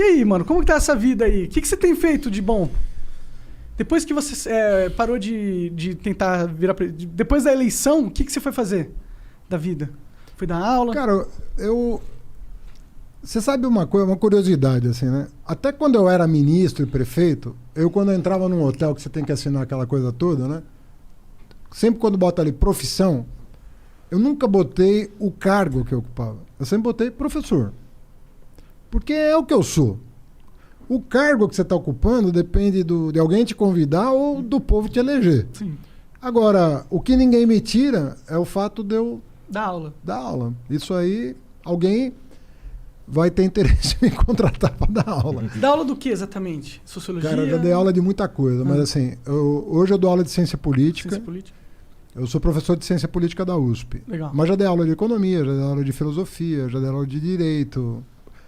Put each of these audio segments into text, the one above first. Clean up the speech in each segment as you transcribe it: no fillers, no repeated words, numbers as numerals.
E aí, mano, como que tá essa vida aí? O que você tem feito de bom? Depois que você parou de tentar virar... Depois da eleição, o que você foi fazer da vida? Foi dar aula? Cara, você sabe uma coisa, uma curiosidade, assim, né? Até quando eu era ministro e prefeito, quando eu entrava num hotel que você tem que assinar aquela coisa toda, né? Sempre quando bota ali profissão, eu nunca botei o cargo que eu ocupava. Eu sempre botei professor. Porque é o que eu sou. O cargo que você está ocupando depende de alguém te convidar ou do povo te eleger. Sim. Agora, o que ninguém me tira é o fato de eu dar aula. Dar aula. Isso aí, alguém vai ter interesse em me contratar para dar aula. Dar aula do que exatamente? Sociologia? Cara, eu já dei aula de muita coisa, mas assim, hoje eu dou aula de ciência política. Ciência política. Eu sou professor de ciência política da USP. Legal. Mas já dei aula de economia, já dei aula de filosofia, já dei aula de direito.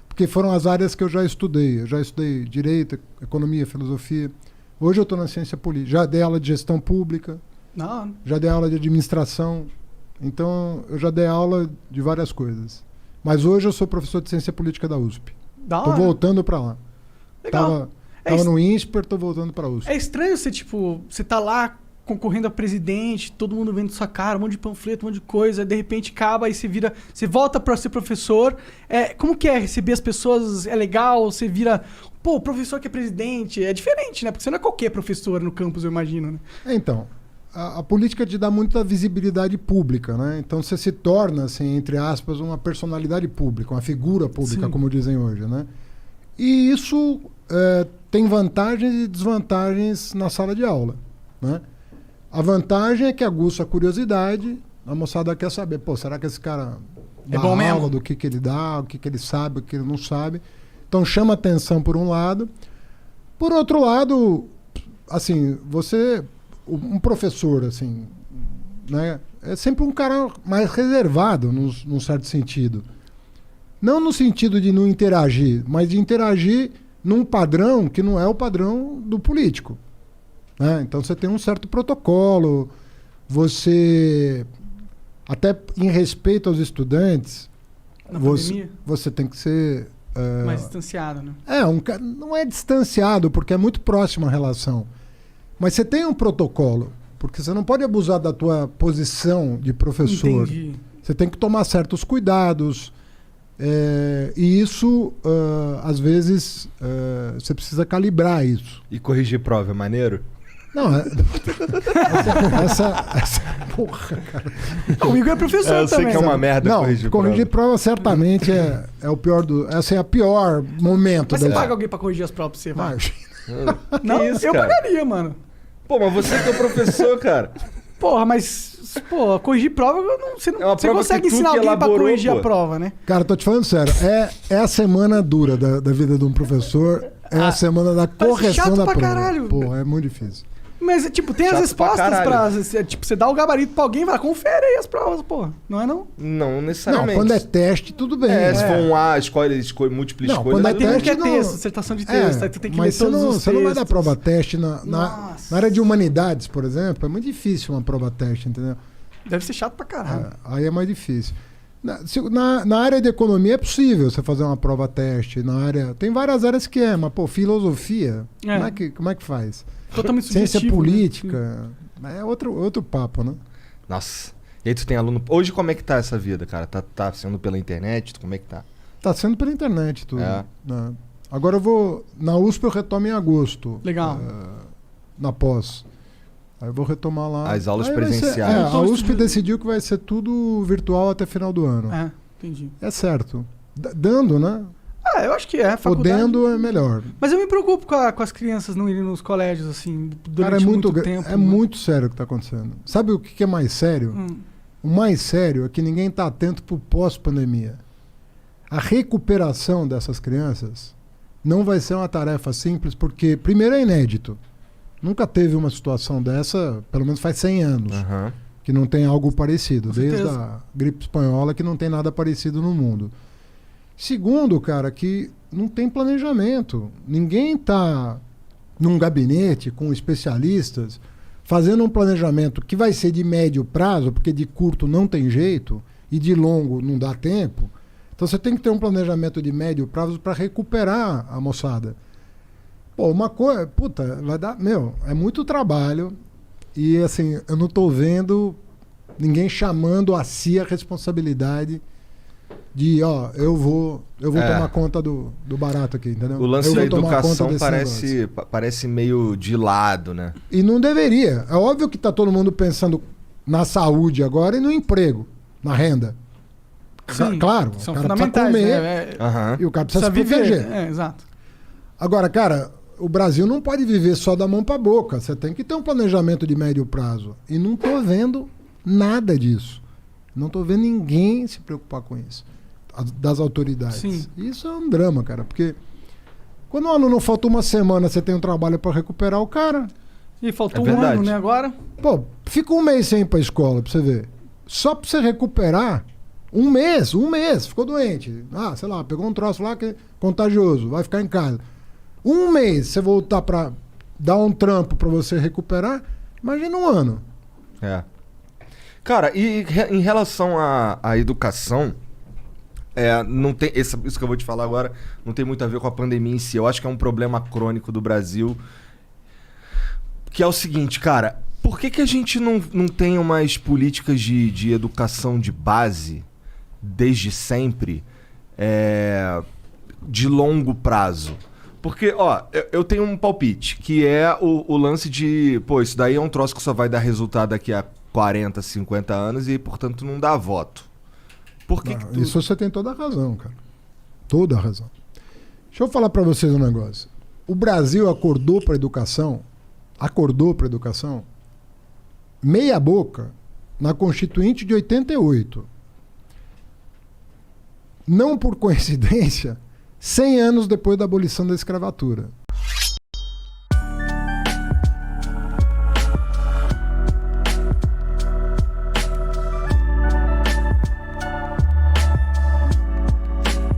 Porque foram as áreas que eu já estudei. Eu já estudei direito, economia, filosofia. Hoje eu estou na ciência política. Já dei aula de gestão pública. Não. Já dei aula de administração. Então, eu já dei aula de várias coisas. Mas hoje eu sou professor de ciência política da USP. Estou voltando para lá. Legal. Tava no INSPER, estou voltando para a USP. É estranho você tá lá concorrendo a presidente, todo mundo vendo sua cara, um monte de panfleto, um monte de coisa, de repente acaba e você volta para ser professor. Como que é receber as pessoas? É legal? Você vira, o professor que é presidente. É diferente, né? Porque você não é qualquer professor no campus, eu imagino, né? Então, a política te dá muita visibilidade pública, né? Então você se torna, assim, entre aspas, uma personalidade pública, uma figura pública, como dizem hoje, né? E isso tem vantagens e desvantagens na sala de aula, né? A vantagem é que aguça a curiosidade, a moçada quer saber, será que esse cara dá bom aula, mesmo? do que ele dá, o que ele sabe, o que ele não sabe. Então chama atenção por um lado. Por outro lado, assim, um professor, assim, né, é sempre um cara mais reservado, num certo sentido. Não no sentido de não interagir, mas de interagir num padrão que não é o padrão do político. Então você tem um certo protocolo, você, até em respeito aos estudantes, você tem que ser... mais distanciado, né? Não é distanciado, porque é muito próxima a relação. Mas você tem um protocolo, porque você não pode abusar da tua posição de professor. Entendi. Você tem que tomar certos cuidados. E isso, às vezes, você precisa calibrar isso. E corrigir prova é maneiro? Não, essa porra, cara. O Igor é professor eu também. sei que é uma merda corrigir prova certamente é o pior essa é a pior momento. Mas você paga alguém pra corrigir as provas pra você, vai? Não, isso, eu cara? pagaria, mano. Mas você que é o professor, cara. Porra, mas você não consegue ensinar alguém pra corrigir a prova, né? Cara, tô te falando sério, é a semana dura da vida de um professor, a semana da correção da prova. Caralho. Porra, é muito difícil. Mas, tem as respostas pra você dá o gabarito pra alguém e fala, confere aí as provas, porra. Não é não? Não necessariamente. Não, quando é teste, tudo bem. Se for um A, escolhe múltipla escolha. Quando é teste, tem texto, dissertação de texto, aí tu tem que ler todos os textos. Você não vai dar prova teste na área de humanidades, por exemplo, é muito difícil uma prova teste, entendeu? Deve ser chato pra caralho. Aí é mais difícil. Na área de economia é possível você fazer uma prova teste. Tem várias áreas que mas filosofia, como é que faz? Totalmente ciência subjetivo, política, né? É outro papo, né? Nossa. E aí tu tem aluno... Hoje como é que tá essa vida, cara? Tá sendo pela internet? Como é que tá? Tá sendo pela internet tudo. Né? Agora na USP eu retomo em agosto. Legal. Na pós. Aí eu vou retomar lá. As aulas presenciais. A USP decidiu que vai ser tudo virtual até final do ano. Entendi. É certo. Dando, né? Eu acho que faculdade. Podendo é melhor. Mas eu me preocupo com as crianças não irem nos colégios, assim, durante muito tempo. É muito sério o que está acontecendo. Sabe o que é mais sério? O mais sério é que ninguém está atento para o pós-pandemia. A recuperação dessas crianças não vai ser uma tarefa simples, porque, primeiro, é inédito. Nunca teve uma situação dessa, pelo menos faz 100 anos, que não tem algo parecido. Desde a gripe espanhola, que não tem nada parecido no mundo. Segundo, cara, que não tem planejamento. Ninguém está num gabinete com especialistas fazendo um planejamento que vai ser de médio prazo, porque de curto não tem jeito e de longo não dá tempo. Então você tem que ter um planejamento de médio prazo para recuperar a moçada. Pô, uma coisa, puta, vai dar, é muito trabalho e assim, eu não tô vendo ninguém chamando a si a responsabilidade de, eu vou tomar conta do barato aqui, entendeu? O lance eu da vou tomar educação conta desse parece meio de lado, né? E não deveria. É óbvio que tá todo mundo pensando na saúde agora e no emprego, na renda. Sim, claro, são o cara precisa fundamentais, comer né? e o cara precisa se viver. proteger. Exato. Agora, cara, o Brasil não pode viver só da mão para boca. Você tem que ter um planejamento de médio prazo. E não tô vendo nada disso. Não tô vendo ninguém se preocupar com isso. Das autoridades. Sim. Isso é um drama, cara. Porque quando o aluno falta uma semana, você tem um trabalho para recuperar o cara. E faltou É um ano, verdade. né, agora? Pô, fica um mês sem ir pra escola, pra você ver. Só pra você recuperar, um mês, ficou doente. Sei lá, pegou um troço lá que é contagioso, vai ficar em casa. Um mês, você voltar pra dar um trampo pra você recuperar, imagina um ano. É. Cara, e em relação à educação, não tem, isso que eu vou te falar agora não tem muito a ver com a pandemia em si. Eu acho que é um problema crônico do Brasil, que é o seguinte, cara, por que a gente não tem umas políticas de educação de base, desde sempre, de longo prazo? Porque, eu tenho um palpite, que é o lance de, pô, isso daí é um troço que só vai dar resultado daqui a 40, 50 anos e, portanto, não dá voto. Por que que Isso você tem toda a razão, cara. Toda a razão. Deixa eu falar pra vocês um negócio. O Brasil acordou pra educação, meia boca, na Constituinte de 88. Não por coincidência, 100 anos depois da abolição da escravatura.